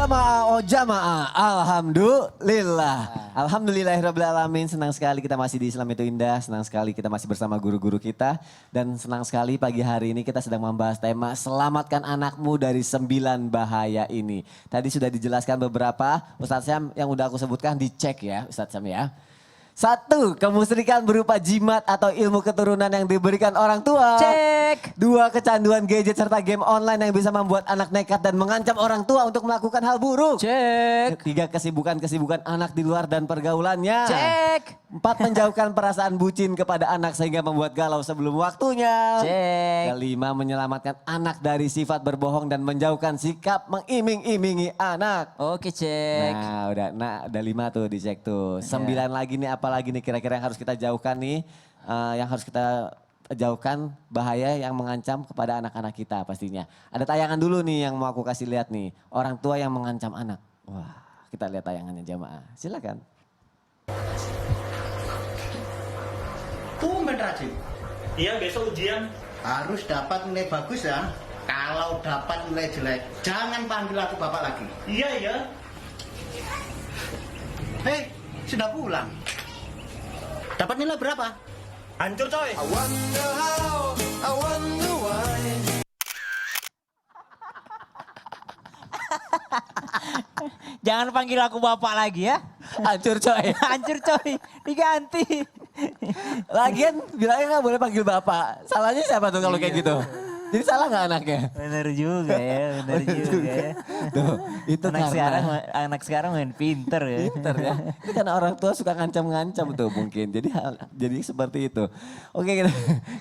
Jamaah, oh jamaah, alhamdulillah. Alhamdulillahirrahmanirrahim, senang sekali kita masih di Islam itu Indah, senang sekali kita masih bersama guru-guru kita. Dan senang sekali pagi hari ini kita sedang membahas tema selamatkan anakmu dari 9 bahaya ini. Tadi sudah dijelaskan beberapa, Ustadz Syam yang udah aku sebutkan dicek ya Ustadz Syam ya. 1, kemusyrikan berupa jimat atau ilmu keturunan yang diberikan orang tua. Cek. 2, kecanduan gadget serta game online yang bisa membuat anak nekat dan mengancam orang tua untuk melakukan hal buruk. Cek. 3, kesibukan anak di luar dan pergaulannya. Cek. 4, menjauhkan perasaan bucin kepada anak sehingga membuat galau sebelum waktunya. Cek. 5, menyelamatkan anak dari sifat berbohong dan menjauhkan sikap mengiming-imingi anak. Oke, cek. Nah udah 5 tuh dicek tuh. 9 lagi nih, apalagi nih kira-kira yang harus kita jauhkan nih. Yang harus kita jauhkan bahaya yang mengancam kepada anak-anak kita pastinya. Ada tayangan dulu nih yang mau aku kasih lihat nih. Orang tua yang mengancam anak. Wah, kita lihat tayangannya jamaah. Silakan. Tumben rajin. Iya, besok ujian. Harus dapat nilai bagus ya. Kalau dapat nilai jelek, jangan panggil aku bapak lagi. Iya, iya. Hei, sudah pulang. Dapat nilai berapa? Hancur coy. Jangan panggil aku bapak lagi ya. Hancur coy. Hancur coy, diganti. Lagian bilangnya gak boleh panggil bapak. Salahnya siapa tuh kalau kayak gitu? Jadi salah gak anaknya? Bener juga ya, bener juga ya. Tuh, itu Anak sekarang main pinter ya. pinter ya. Itu karena orang tua suka ngancam-ngancam tuh mungkin. Jadi seperti itu. Oke,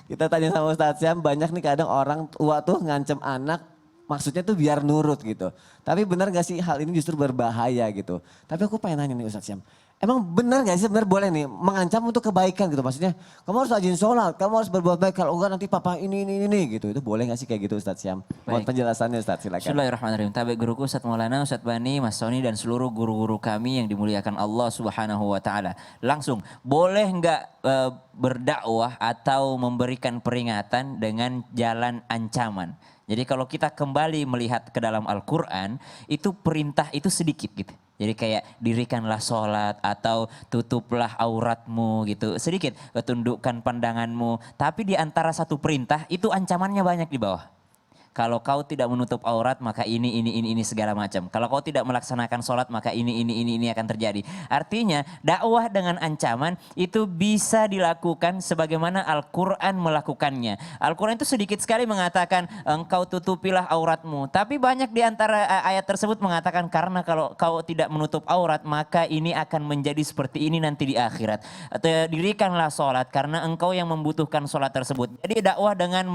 kita tanya sama Ustadz Syam, banyak nih kadang orang tua tuh ngancam anak maksudnya tuh biar nurut gitu. Tapi benar gak sih hal ini justru berbahaya gitu. Tapi aku pengen nanya nih Ustadz Syam. Emang benar gak sih sebenarnya boleh nih mengancam untuk kebaikan gitu. Maksudnya kamu harus rajin sholat, kamu harus berbuat baik. Kalau enggak nanti papa ini gitu. Itu boleh gak sih kayak gitu Ustadz Syam? Mohon penjelasannya Ustadz, silakan. Bismillahirrahmanirrahim. Tabe guruku Ustadz Maulana, Ustadz Bani, Mas Soni dan seluruh guru-guru kami yang dimuliakan Allah Subhanahu wa taala. Langsung, boleh nggak berdakwah atau memberikan peringatan dengan jalan ancaman? Jadi kalau kita kembali melihat ke dalam Al-Quran, itu perintah itu sedikit gitu. Jadi kayak dirikanlah sholat atau tutuplah auratmu gitu. Sedikit, tundukkan pandanganmu. Tapi di antara satu perintah itu ancamannya banyak di bawah. Kalau kau tidak menutup aurat maka ini segala macam. Kalau kau tidak melaksanakan sholat maka ini akan terjadi. Artinya dakwah dengan ancaman itu bisa dilakukan sebagaimana Al-Quran melakukannya. Al-Quran itu sedikit sekali mengatakan engkau tutupilah auratmu. Tapi banyak di antara ayat tersebut mengatakan karena kalau kau tidak menutup aurat maka ini akan menjadi seperti ini nanti di akhirat. Atau dirikanlah sholat karena engkau yang membutuhkan sholat tersebut. Jadi dakwah dengan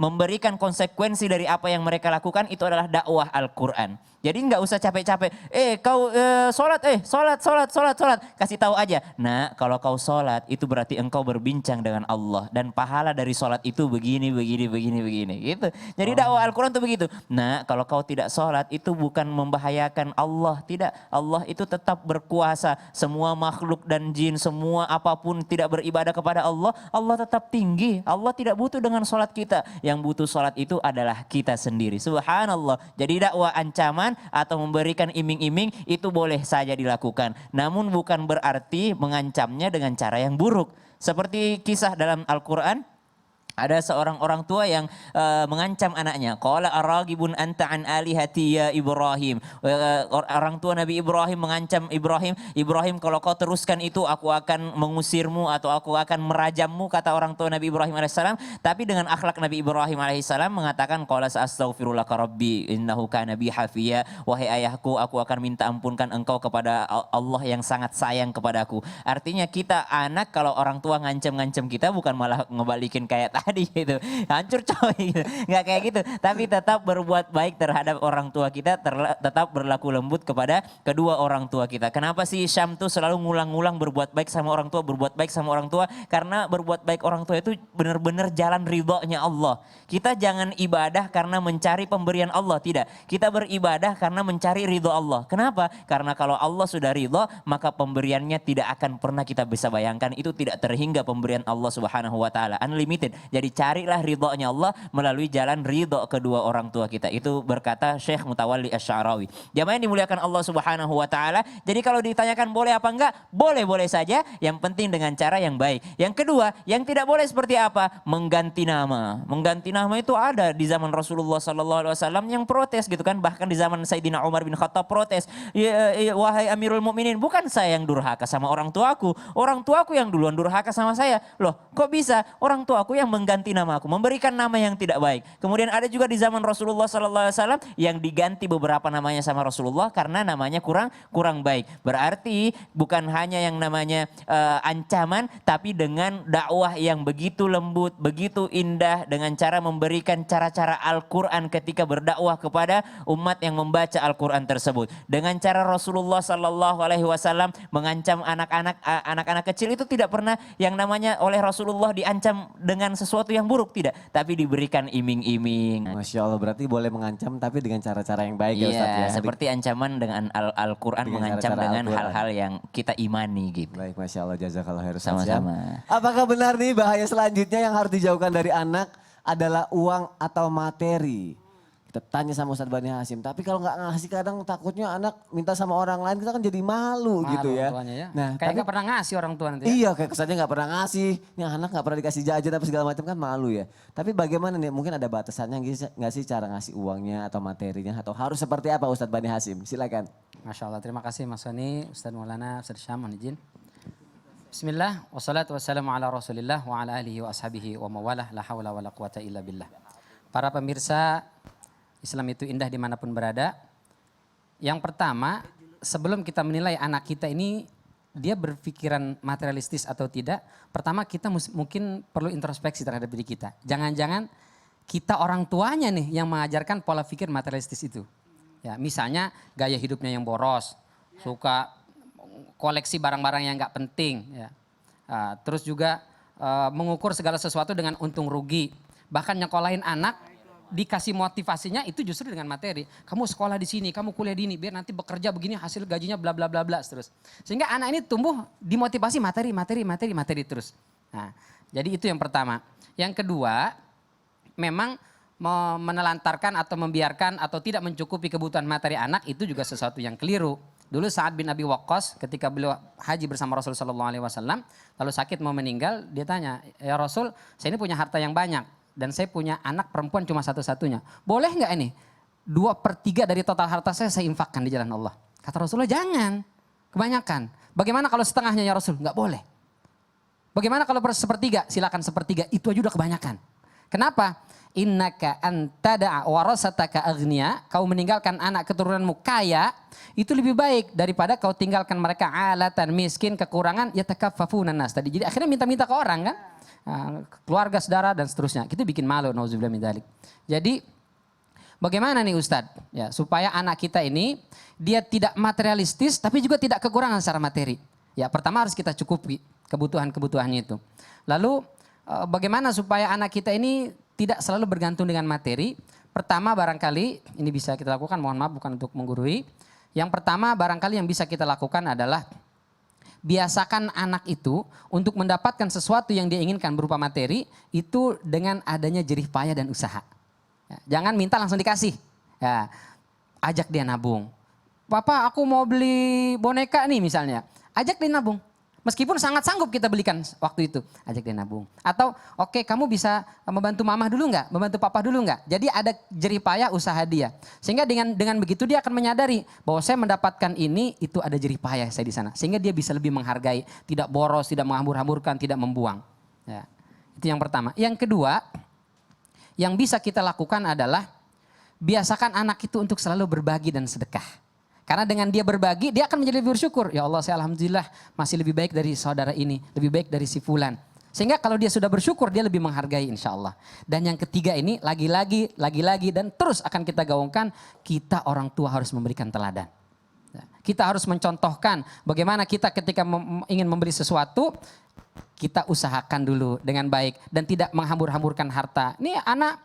memberikan konsekuensi dari apa yang mereka lakukan itu adalah dakwah Al-Quran. Jadi nggak usah capek-capek. Kau sholat. Kasih tahu aja. Nah kalau kau sholat itu berarti engkau berbincang dengan Allah. Dan pahala dari sholat itu begini. Gitu. Jadi dakwah Al-Quran itu begitu. Nah kalau kau tidak sholat itu bukan membahayakan Allah. Tidak. Allah itu tetap berkuasa. Semua makhluk dan jin, semua apapun tidak beribadah kepada Allah. Allah tetap tinggi. Allah tidak butuh dengan sholat kita. Yang butuh sholat itu adalah kita sendiri. Subhanallah. Jadi dakwah ancaman atau memberikan iming-iming itu boleh saja dilakukan. Namun bukan berarti mengancamnya dengan cara yang buruk. Seperti kisah dalam Al-Quran. Ada seorang orang tua yang mengancam anaknya. Qala aragibun anta an alihati ya Ibrahim. Orang tua Nabi Ibrahim mengancam Ibrahim. Ibrahim kalau kau teruskan itu aku akan mengusirmu atau aku akan merajammu kata orang tua Nabi Ibrahim alaihissalam. Tapi dengan akhlak Nabi Ibrahim alaihissalam mengatakan qala astaghfirulaka rabbi innahu kana bi hafiya. Wahai ayahku aku akan minta ampunkan engkau kepada Allah yang sangat sayang kepadaku. Artinya kita anak kalau orang tua ngancam-ngancam kita bukan malah ngebalikin kayak tadi gitu, hancur coy gitu. Nggak kayak gitu, tapi tetap berbuat baik terhadap orang tua kita, tetap berlaku lembut kepada kedua orang tua kita. Kenapa sih Syam tuh selalu ngulang-ngulang berbuat baik sama orang tua, berbuat baik sama orang tua? Karena berbuat baik orang tua itu benar-benar jalan ridhonya Allah. Kita jangan ibadah karena mencari pemberian Allah, tidak. Kita beribadah karena mencari ridho Allah. Kenapa? Karena kalau Allah sudah ridho, maka pemberiannya tidak akan pernah kita bisa bayangkan. Itu tidak terhingga pemberian Allah Subhanahu wa taala, unlimited. Jadi carilah ridhonya Allah melalui jalan ridho kedua orang tua kita. Itu berkata Syekh Mutawalli Asy-Sya'rawi. Jamaah yang dimuliakan Allah Subhanahu wa taala. Jadi kalau ditanyakan boleh apa enggak? Boleh-boleh saja, yang penting dengan cara yang baik. Yang kedua, yang tidak boleh seperti apa? Mengganti nama. Mengganti nama itu ada di zaman Rasulullah sallallahu alaihi wasallam yang protes gitu kan. Bahkan di zaman Sayyidina Umar bin Khattab protes. Wahai Amirul Mukminin, bukan saya yang durhaka sama orang tuaku. Orang tuaku yang duluan durhaka sama saya. Loh, kok bisa? Orang tuaku yang mengganti nama aku, memberikan nama yang tidak baik. Kemudian ada juga di zaman Rasulullah sallallahu alaihi wasallam yang diganti beberapa namanya sama Rasulullah karena namanya kurang baik. Berarti bukan hanya yang namanya ancaman, tapi dengan dakwah yang begitu lembut, begitu indah, dengan cara memberikan cara-cara Al-Quran ketika berdakwah kepada umat yang membaca Al-Quran tersebut. Dengan cara Rasulullah Sallallahu Alaihi Wasallam mengancam anak-anak kecil itu tidak pernah yang namanya oleh Rasulullah diancam dengan sesuatu yang buruk, tidak, tapi diberikan iming-iming. Masya Allah, berarti boleh mengancam tapi dengan cara-cara yang baik ya Ustaz ya. Seperti ancaman dengan Al-Quran Dengan mengancam cara-cara dengan Al-Quran. hal-hal yang kita imani gitu. Baik, Masya Allah, jazakallah khair Ustaz. Sama-sama. Apakah benar nih bahaya selanjutnya yang harus dijauhkan dari anak adalah uang atau materi? Kita tanya sama Ustadz Bani Hasyim, tapi kalau nggak ngasih kadang takutnya anak minta sama orang lain, kita kan jadi malu gitu ya. Tuanya ya. Nah, Kayak tapi nggak pernah ngasih orang tua nanti. Ya? iya, kayak kesannya nggak pernah ngasih, ini anak nggak pernah dikasih jajan apa segala macam, kan malu ya. Tapi bagaimana nih, mungkin ada batasannya nggak sih cara ngasih uangnya atau materinya, atau harus seperti apa Ustadz Bani Hasyim? Silakan. Masya Allah, terima kasih Mas Soni, Ustadz Maulana, Ustadz Syam, mohon izin. Bismillah, wassalatu wassalamu ala rasulillah wa ala alihi wa ashabihi wa mawalah, la hawla wa la quwata illa billah. Para pemirsa, Islam itu indah dimanapun berada. Yang pertama, sebelum kita menilai anak kita ini, dia berpikiran materialistis atau tidak, pertama kita mungkin perlu introspeksi terhadap diri kita. Jangan-jangan kita orang tuanya nih yang mengajarkan pola pikir materialistis itu. Ya, misalnya gaya hidupnya yang boros, suka koleksi barang-barang yang nggak penting, ya. Terus juga mengukur segala sesuatu dengan untung rugi. Bahkan nyekolahin anak dikasih motivasinya itu justru dengan materi. Kamu sekolah di sini, kamu kuliah di ini, biar nanti bekerja begini hasil gajinya bla bla bla bla terus. Sehingga anak ini tumbuh dimotivasi materi terus. Nah, jadi itu yang pertama. Yang kedua, memang menelantarkan atau membiarkan atau tidak mencukupi kebutuhan materi anak itu juga sesuatu yang keliru. Dulu Sa'ad bin Abi Waqqas ketika beliau haji bersama Rasul sallallahu alaihi wasallam, lalu sakit mau meninggal, dia tanya, "Ya Rasul, saya ini punya harta yang banyak dan saya punya anak perempuan cuma satu-satunya. Boleh nggak ini 2/3 dari total harta saya infakkan di jalan Allah?" Kata Rasulullah, "Jangan, kebanyakan. Bagaimana kalau setengahnya ya Rasul?" "Nggak boleh." "Bagaimana kalau sepertiga?" "Silakan sepertiga, itu aja udah kebanyakan." Kenapa? Innaka antada warasataka aghnia, kau meninggalkan anak keturunanmu kaya, itu lebih baik daripada kau tinggalkan mereka alatan, miskin, kekurangan, yatakaffafunan nas tadi. Jadi akhirnya minta-minta ke orang kan? Keluarga, saudara dan seterusnya. Itu bikin malu, nauzubillah min dzalik. Jadi bagaimana nih Ustadz? Ya, supaya anak kita ini dia tidak materialistis tapi juga tidak kekurangan secara materi. Ya, pertama harus kita cukupi kebutuhan-kebutuhannya itu. Lalu bagaimana supaya anak kita ini tidak selalu bergantung dengan materi? Pertama barangkali, ini bisa kita lakukan, mohon maaf bukan untuk menggurui. Yang pertama barangkali yang bisa kita lakukan adalah biasakan anak itu untuk mendapatkan sesuatu yang dia inginkan berupa materi itu dengan adanya jerih payah dan usaha. Ya, jangan minta langsung dikasih. Ya, ajak dia nabung. "Papa, aku mau beli boneka nih," misalnya. Ajak dia nabung. Meskipun sangat sanggup kita belikan waktu itu, ajak dia nabung. Atau oke, kamu bisa membantu mama dulu nggak? Membantu papa dulu nggak? Jadi ada jerih payah usaha dia. Sehingga dengan begitu dia akan menyadari bahwa saya mendapatkan ini, itu ada jerih payah saya di sana. Sehingga dia bisa lebih menghargai, tidak boros, tidak menghambur-hamburkan, tidak membuang. Ya, itu yang pertama. Yang kedua, yang bisa kita lakukan adalah biasakan anak itu untuk selalu berbagi dan sedekah. Karena dengan dia berbagi, dia akan menjadi lebih bersyukur. Ya Allah, saya alhamdulillah masih lebih baik dari saudara ini, lebih baik dari si fulan. Sehingga kalau dia sudah bersyukur, dia lebih menghargai insya Allah. Dan yang ketiga ini, lagi-lagi, dan terus akan kita gaungkan, kita orang tua harus memberikan teladan. Kita harus mencontohkan bagaimana kita ketika ingin membeli sesuatu, kita usahakan dulu dengan baik dan tidak menghambur-hamburkan harta. Ini anak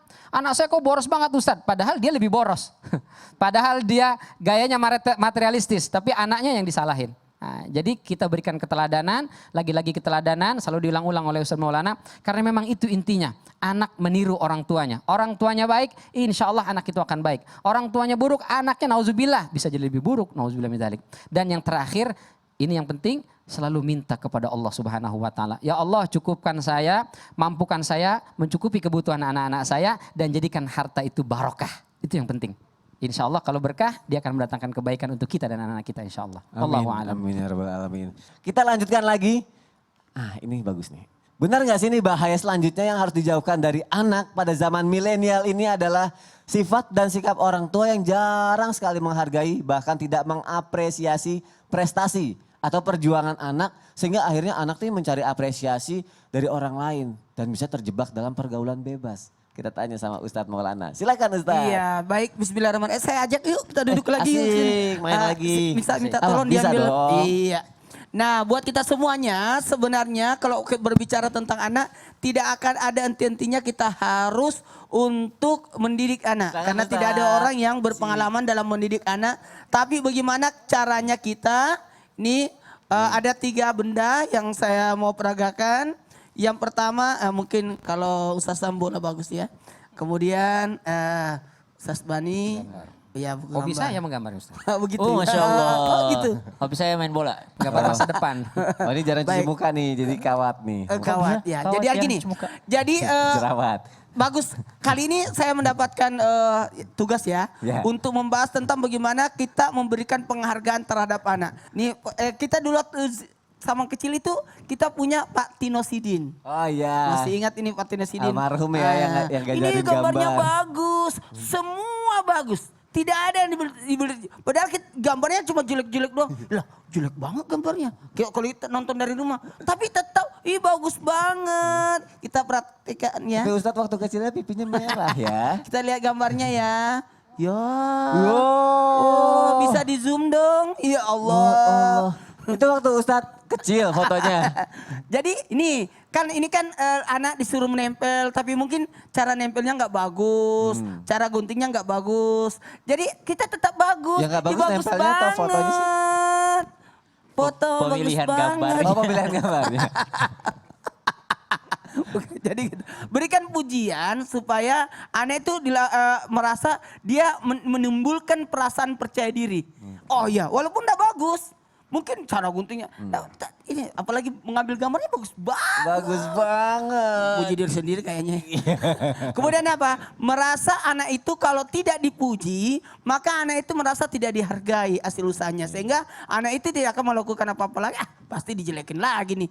saya kok boros banget Ustadz, padahal dia lebih boros. Padahal dia gayanya materialistis, tapi anaknya yang disalahin. Nah, jadi kita berikan keteladanan, lagi-lagi keteladanan, selalu diulang-ulang oleh Ustaz Maulana. Karena memang itu intinya, anak meniru orang tuanya. Orang tuanya baik, insya Allah anak itu akan baik. Orang tuanya buruk, anaknya nauzubillah bisa jadi lebih buruk, nauzubillah min dzalik. Dan yang terakhir, ini yang penting, selalu minta kepada Allah Subhanahu wa taala. Ya Allah, cukupkan saya, mampukan saya, mencukupi kebutuhan anak-anak saya dan jadikan harta itu barokah. Itu yang penting. Insya Allah kalau berkah dia akan mendatangkan kebaikan untuk kita dan anak-anak kita insya Allah. Allahu a'lam. Amin ya rabbal alamin. Kita lanjutkan lagi. Ini bagus nih. Benar nggak sih ini bahaya selanjutnya yang harus dijauhkan dari anak pada zaman milenial ini adalah sifat dan sikap orang tua yang jarang sekali menghargai bahkan tidak mengapresiasi prestasi atau perjuangan anak sehingga akhirnya anak tuh mencari apresiasi dari orang lain dan bisa terjebak dalam pergaulan bebas. Kita tanya sama Ustadz Maulana. Silakan Ustadz. Iya, baik. Bismillahirrahmanirrahim. Saya ajak yuk kita duduk lagi. Asik, main lagi. Minta Oh, tolong bisa diambil. dong. Iya. Nah, buat kita semuanya sebenarnya kalau berbicara tentang anak tidak akan ada henti-hentinya kita harus untuk mendidik anak. Silakan, Karena Ustadz. tidak ada orang yang berpengalaman dalam mendidik anak. Tapi bagaimana caranya kita? Ini ada 3 benda yang saya mau peragakan. Yang pertama mungkin kalau Ustaz Sambola bagus ya. Kemudian Ustaz Bani. Ya, Hobi saya menggambar Ustaz. begitu. Oh, ya. Masya Allah. Oh gitu. Hobi saya main bola. Gambar masa depan. Oh ini jarang cuci Baik. muka nih jadi kawat nih. Kawat ya. Kawat Jadi ya, gini. cuci muka. Jadi Jerawat. bagus. Kali ini saya mendapatkan tugas ya. Ya. Untuk membahas tentang bagaimana kita memberikan penghargaan terhadap anak. Nih kita dulu waktu sama kecil itu kita punya Pak Tino Sidin. Oh iya. Masih ingat ini Pak Tino Sidin? Almarhum ya, yang Ini ngajarin gambarnya gambar. bagus, semua bagus. Tidak ada yang padahal gambarnya cuma jelek-jelek doang. Lah, jelek banget gambarnya. Kayak kalau kita nonton dari rumah. Tapi tetap, bagus banget. Kita perhatikan ya. Tapi Ustadz waktu kecilnya pipinya merah ya. Kita lihat gambarnya ya. Ya. Wow. Oh, bisa di zoom dong. Ya Allah. Oh. Itu waktu Ustadz kecil fotonya. Jadi ini kan anak disuruh menempel tapi mungkin cara nempelnya nggak bagus, cara guntingnya nggak bagus. Jadi kita tetap bagus. Yang nggak bagus Ih, nempelnya atau fotonya sih? Foto Pemilihan bagus gambar. banget. Oh pemilihan gambarnya. Jadi gitu. Berikan pujian supaya anak itu merasa dia menimbulkan perasaan percaya diri. Oh iya, walaupun nggak bagus. Mungkin cara guntingnya. Nah, ini apalagi mengambil gambarnya bagus banget. Bagus banget. Puji diri sendiri kayaknya. Kemudian apa? Merasa anak itu kalau tidak dipuji, maka anak itu merasa tidak dihargai hasil usahanya. Sehingga anak itu tidak akan melakukan apa-apa lagi. Pasti dijelekin lagi nih.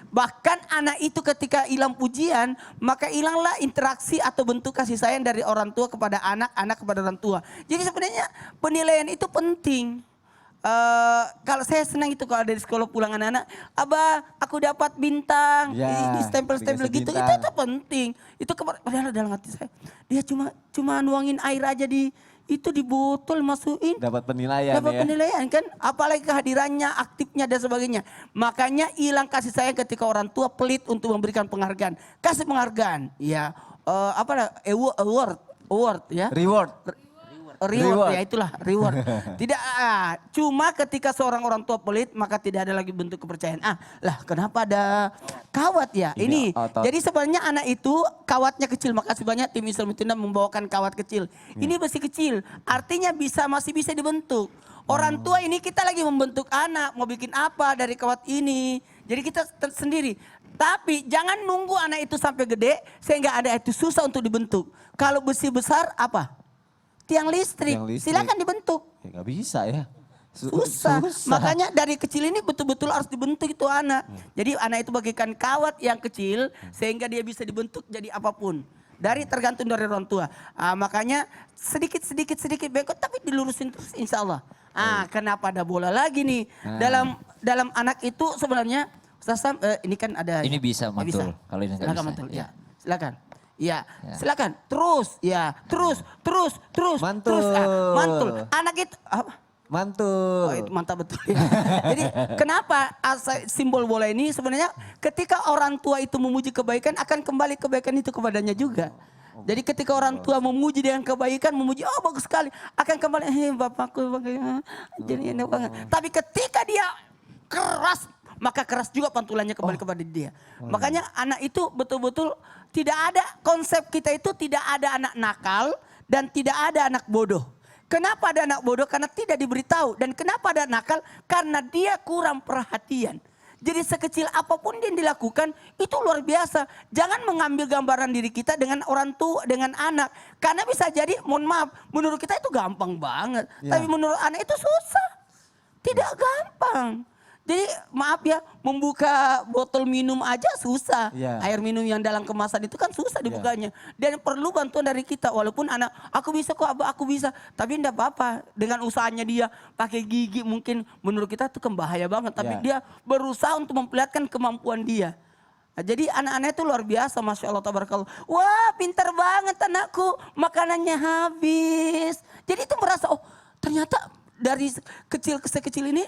Bahkan anak itu ketika hilang pujian, maka hilanglah interaksi atau bentuk kasih sayang dari orang tua kepada anak, anak kepada orang tua. Jadi sebenarnya penilaian itu penting. Kalau saya senang itu kalau dari sekolah pulang anak-anak, Abah aku dapat bintang, Ya, di stempel-stempel dikasih gitu, bintang. itu penting. Itu padahal dalam hati saya, dia cuma nuangin air aja di botol masukin. Dapat penilaian Dapat ya. penilaian kan, apalagi kehadirannya, aktifnya dan sebagainya. Makanya hilang kasih sayang ketika orang tua pelit untuk memberikan penghargaan. Kasih penghargaan, ya award ya. Reward, ya itulah reward. Tidak, cuma ketika seorang orang tua pelit maka tidak ada lagi bentuk kepercayaan. Lah kenapa ada kawat ya? Ini. otot. Jadi sebenarnya anak itu kawatnya kecil. Makasih banyak tim Islam Tuna membawakan kawat kecil. Ini masih kecil, artinya masih bisa dibentuk. Orang tua ini kita lagi membentuk anak, mau bikin apa dari kawat ini. Jadi kita sendiri. Tapi jangan nunggu anak itu sampai gede sehingga ada itu susah untuk dibentuk. Kalau besi besar apa? Tiang listrik. Silakan dibentuk. Ya nggak bisa ya. Susah. Makanya dari kecil ini betul-betul harus dibentuk itu anak. Jadi anak itu bagikan kawat yang kecil sehingga dia bisa dibentuk jadi apapun. Tergantung dari orang tua. Makanya sedikit bengkok tapi dilurusin terus insya Allah. Kenapa ada bola lagi nih? Dalam anak itu sebenarnya Ustaz Sam, ini kan ada. Ini bisa mantul. Kalau ini nggak Silakan bisa. mantul. Ya. Ya. Silakan. Ya, silakan. Terus, terus. Mantul. Mantul. Anak itu apa? Mantul. Oh, itu mantap betul ya. Jadi kenapa simbol bola ini sebenarnya ketika orang tua itu memuji kebaikan akan kembali kebaikan itu kepadanya juga. Jadi ketika orang tua memuji dengan kebaikan, memuji, bagus sekali, akan kembali, bapakku, jadi enak banget. Tapi ketika dia keras, maka keras juga pantulannya kembali kepada dia. Makanya anak itu betul-betul tidak ada, konsep kita itu tidak ada anak nakal dan tidak ada anak bodoh. Kenapa ada anak bodoh? Karena tidak diberitahu. Dan kenapa ada nakal? Karena dia kurang perhatian. Jadi sekecil apapun yang dilakukan itu luar biasa. Jangan mengambil gambaran diri kita dengan orang tua, dengan anak. Karena bisa jadi, mohon maaf, menurut kita itu gampang banget. Ya. Tapi menurut anak itu susah. Tidak gampang. Jadi maaf ya, membuka botol minum aja susah. Ya. Air minum yang dalam kemasan itu kan susah dibukanya. Dan perlu bantuan dari kita. Walaupun anak, aku bisa kok Abah, aku bisa. Tapi enggak apa-apa. Dengan usahanya dia pakai gigi mungkin menurut kita itu bahaya banget. Tapi Ya. dia berusaha untuk memperlihatkan kemampuan dia. Nah, jadi anak-anak itu luar biasa, Masya Allah, tabarakallah. Wah, pintar banget anakku, makanannya habis. Jadi itu merasa, oh ternyata dari sekecil ini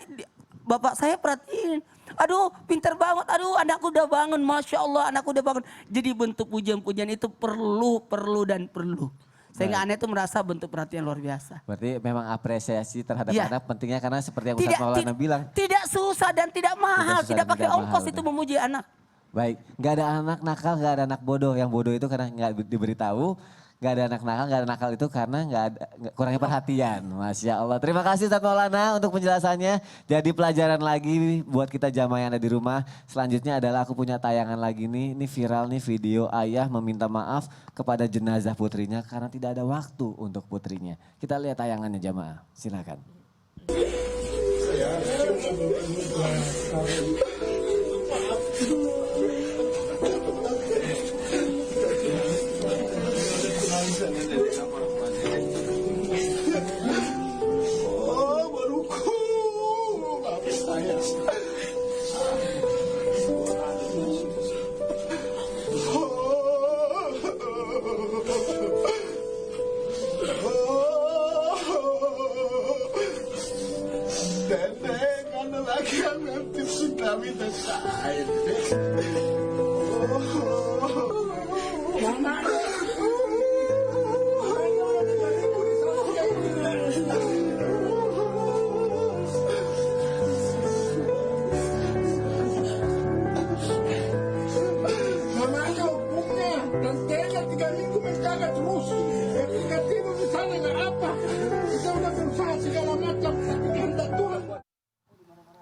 bapak saya perhatiin. Aduh pintar banget, aduh anakku udah bangun, Masya Allah anakku udah bangun. Jadi bentuk pujian-pujian itu perlu dan perlu. Sehingga anak itu merasa bentuk perhatian luar biasa. Berarti memang apresiasi terhadap Iya. anak pentingnya karena seperti yang Ustaz Maulana bilang. Tidak susah dan tidak mahal, susah tidak dan pakai tidak ongkos mahal, itu benar. memuji anak. Baik, nggak ada anak nakal, nggak ada anak bodoh. Yang bodoh itu karena nggak diberitahu, nggak ada anak nakal, nggak ada nakal itu karena kurangnya perhatian. Masya Allah. Terima kasih Ustaz Maulana untuk penjelasannya. Jadi pelajaran lagi buat kita jamaah yang ada di rumah. Selanjutnya adalah aku punya tayangan lagi nih. Ini viral nih video ayah meminta maaf kepada jenazah putrinya karena tidak ada waktu untuk putrinya. Kita lihat tayangannya jamaah. Silakan. Nenek, ada lagi yang nanti sudah minta saya. Mama. Namanya hukumnya dan tega 3 minggu menjaga terus. Negatif misalnya nggak apa. Kita udah berusaha segala macam tapi kehendak Tuhan.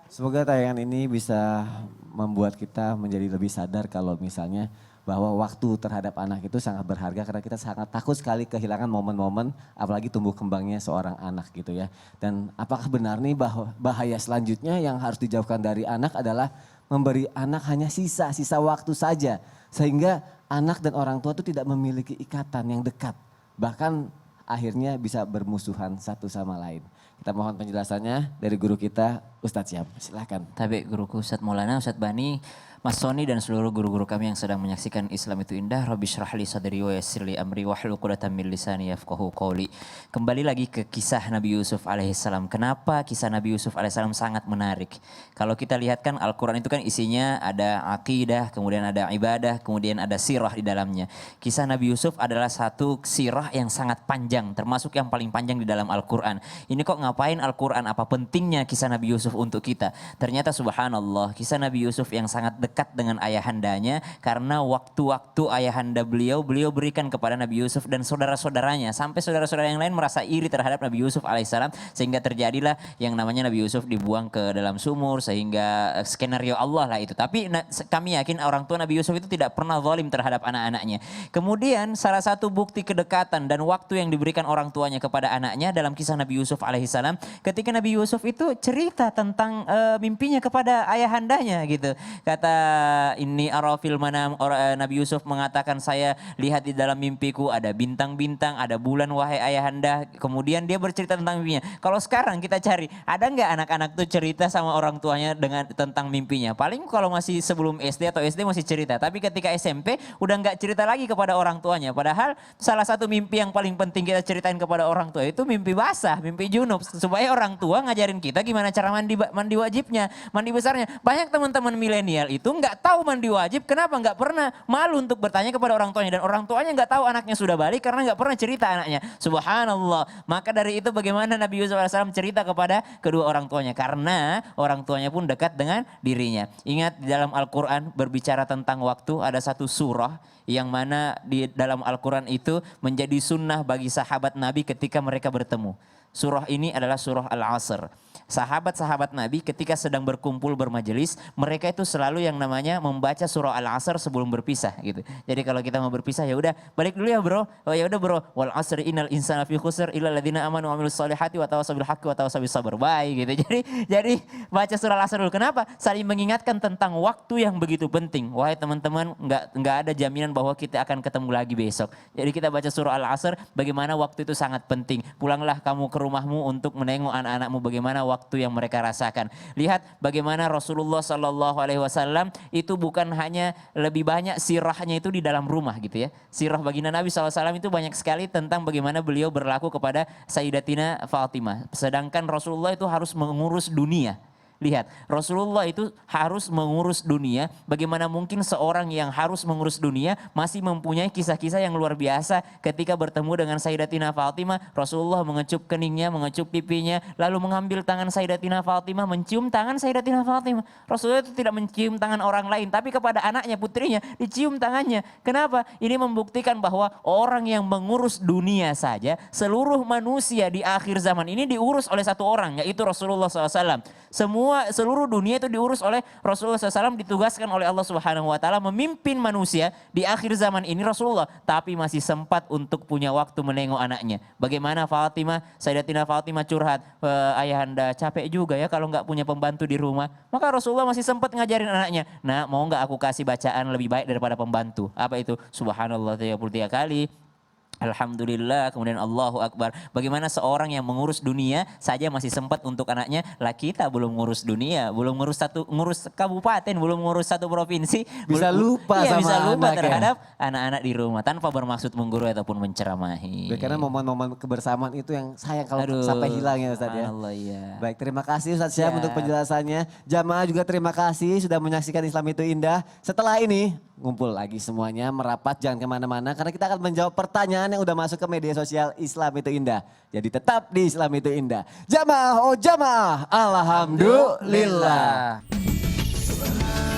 Semoga tayangan ini bisa membuat kita menjadi lebih sadar kalau misalnya bahwa waktu terhadap anak itu sangat berharga karena kita sangat takut sekali kehilangan momen-momen apalagi tumbuh kembangnya seorang anak gitu ya. Dan apakah benar nih bahwa bahaya selanjutnya yang harus dijauhkan dari anak adalah memberi anak hanya sisa waktu saja. Sehingga anak dan orang tua itu tidak memiliki ikatan yang dekat. Bahkan akhirnya bisa bermusuhan satu sama lain. Kita mohon penjelasannya dari guru kita Ustadz Syam. Silakan. Tapi guruku Ustadz Maulana, Ustadz Bani, Mas Soni dan seluruh guru-guru kami yang sedang menyaksikan Islam itu indah. Rabbi syrah li sadri wa yassir li amri wahlul 'uqdatam min lisani yafqahu qawli. Kembali lagi ke kisah Nabi Yusuf alaihissalam. Kenapa kisah Nabi Yusuf alaihissalam sangat menarik? Kalau kita lihat kan Al-Quran itu kan isinya ada akidah, kemudian ada ibadah, kemudian ada sirah di dalamnya. Kisah Nabi Yusuf adalah satu sirah yang sangat panjang, termasuk yang paling panjang di dalam Al-Quran. Ini kok ngapain Al-Quran? Apa pentingnya kisah Nabi Yusuf untuk kita? Ternyata subhanallah kisah Nabi Yusuf yang sangat dekat dengan ayahandanya karena waktu-waktu ayahanda beliau berikan kepada Nabi Yusuf dan saudara-saudaranya sampai saudara-saudara yang lain merasa iri terhadap Nabi Yusuf alaihissalam sehingga terjadilah yang namanya Nabi Yusuf dibuang ke dalam sumur sehingga skenario Allah lah itu. Tapi kami yakin orang tua Nabi Yusuf itu tidak pernah zalim terhadap anak-anaknya. Kemudian salah satu bukti kedekatan dan waktu yang diberikan orang tuanya kepada anaknya dalam kisah Nabi Yusuf alaihissalam ketika Nabi Yusuf itu cerita tentang mimpinya kepada ayahandanya gitu. Kata ini arafil manam, Nabi Yusuf mengatakan saya lihat di dalam mimpiku ada bintang-bintang, ada bulan wahai ayahanda. Kemudian dia bercerita tentang mimpinya. Kalau sekarang kita cari, ada nggak anak-anak tuh cerita sama orang tuanya tentang mimpinya? Paling kalau masih sebelum SD atau SD masih cerita. Tapi ketika SMP udah nggak cerita lagi kepada orang tuanya. Padahal salah satu mimpi yang paling penting kita ceritain kepada orang tua itu mimpi basah, mimpi junub. Supaya orang tua ngajarin kita gimana cara mandi wajibnya, mandi besarnya. Banyak teman-teman milenial itu itu nggak tahu mandi wajib, kenapa nggak pernah malu untuk bertanya kepada orang tuanya, dan orang tuanya nggak tahu anaknya sudah balik karena nggak pernah cerita anaknya. Subhanallah. Maka dari itu bagaimana Nabi Yusuf AS cerita kepada kedua orang tuanya, karena orang tuanya pun dekat dengan dirinya. Ingat di dalam Al-Quran berbicara tentang waktu, ada satu surah yang mana di dalam Al-Quran itu menjadi sunnah bagi sahabat Nabi ketika mereka bertemu. Surah ini adalah surah Al-Asr. Sahabat-sahabat Nabi ketika sedang berkumpul bermajelis, mereka itu selalu yang namanya membaca surah Al-Asr sebelum berpisah gitu. Jadi kalau kita mau berpisah ya udah balik dulu ya bro. Oh ya udah bro. Wal 'asri innal insana fi khusr illa alladziina amanu wa 'amilus solihati wa tawassaw bil haqqi wa tawassaw bis sabr. Baik gitu. Jadi baca surah Al-Asr dulu. Kenapa? Saling mengingatkan tentang waktu yang begitu penting. Wahai teman-teman, enggak ada jaminan bahwa kita akan ketemu lagi besok. Jadi kita baca surah Al-Asr, bagaimana waktu itu sangat penting. Pulanglah kamu ke rumahmu untuk menengok anak-anakmu bagaimana waktu yang mereka rasakan. Lihat bagaimana Rasulullah SAW itu bukan hanya lebih banyak sirahnya itu di dalam rumah gitu ya. Sirah baginda Nabi SAW itu banyak sekali tentang bagaimana beliau berlaku kepada Sayyidatina Fatimah. Sedangkan Rasulullah itu harus mengurus dunia. Lihat, Rasulullah itu harus mengurus dunia. Bagaimana mungkin seorang yang harus mengurus dunia masih mempunyai kisah-kisah yang luar biasa ketika bertemu dengan Sayyidatina Fatimah. Rasulullah mengecup keningnya, mengecup pipinya, lalu mengambil tangan Sayyidatina Fatimah, mencium tangan Sayyidatina Fatimah. Rasulullah itu tidak mencium tangan orang lain, tapi kepada anaknya, putrinya, dicium tangannya. Kenapa? Ini membuktikan bahwa orang yang mengurus dunia saja, seluruh manusia di akhir zaman ini diurus oleh satu orang, yaitu Rasulullah SAW. Seluruh dunia itu diurus oleh Rasulullah SAW, ditugaskan oleh Allah Subhanahu Wa Taala memimpin manusia di akhir zaman ini Rasulullah, tapi masih sempat untuk punya waktu menengok anaknya. Bagaimana Fatimah, Sayyidatina Fatimah curhat, ayahanda capek juga ya kalau nggak punya pembantu di rumah. Maka Rasulullah masih sempat ngajarin anaknya, nah mau nggak aku kasih bacaan lebih baik daripada pembantu? Apa itu? Subhanallah 33 kali. Alhamdulillah, kemudian Allahu Akbar. Bagaimana seorang yang mengurus dunia saja masih sempat untuk anaknya, lah kita belum ngurus dunia, belum ngurus kabupaten, belum ngurus satu provinsi, Bisa lupa sama bisa lupa anak ya. terhadap anak-anak di rumah tanpa bermaksud menggurui ataupun menceramahi. Karena momen-momen kebersamaan itu yang sayang kalau Aduh, sampai hilang ya Ustaz ya. subhanallah, iya. Baik, terima kasih Ustaz Syam Ya. untuk penjelasannya. Jamaah juga terima kasih sudah menyaksikan Islam itu Indah. Setelah ini ngumpul lagi semuanya, merapat, jangan kemana-mana karena kita akan menjawab pertanyaan yang udah masuk ke media sosial Islam itu Indah. Jadi tetap di Islam itu Indah. Jamaah, oh jamaah, alhamdulillah. Alhamdulillah.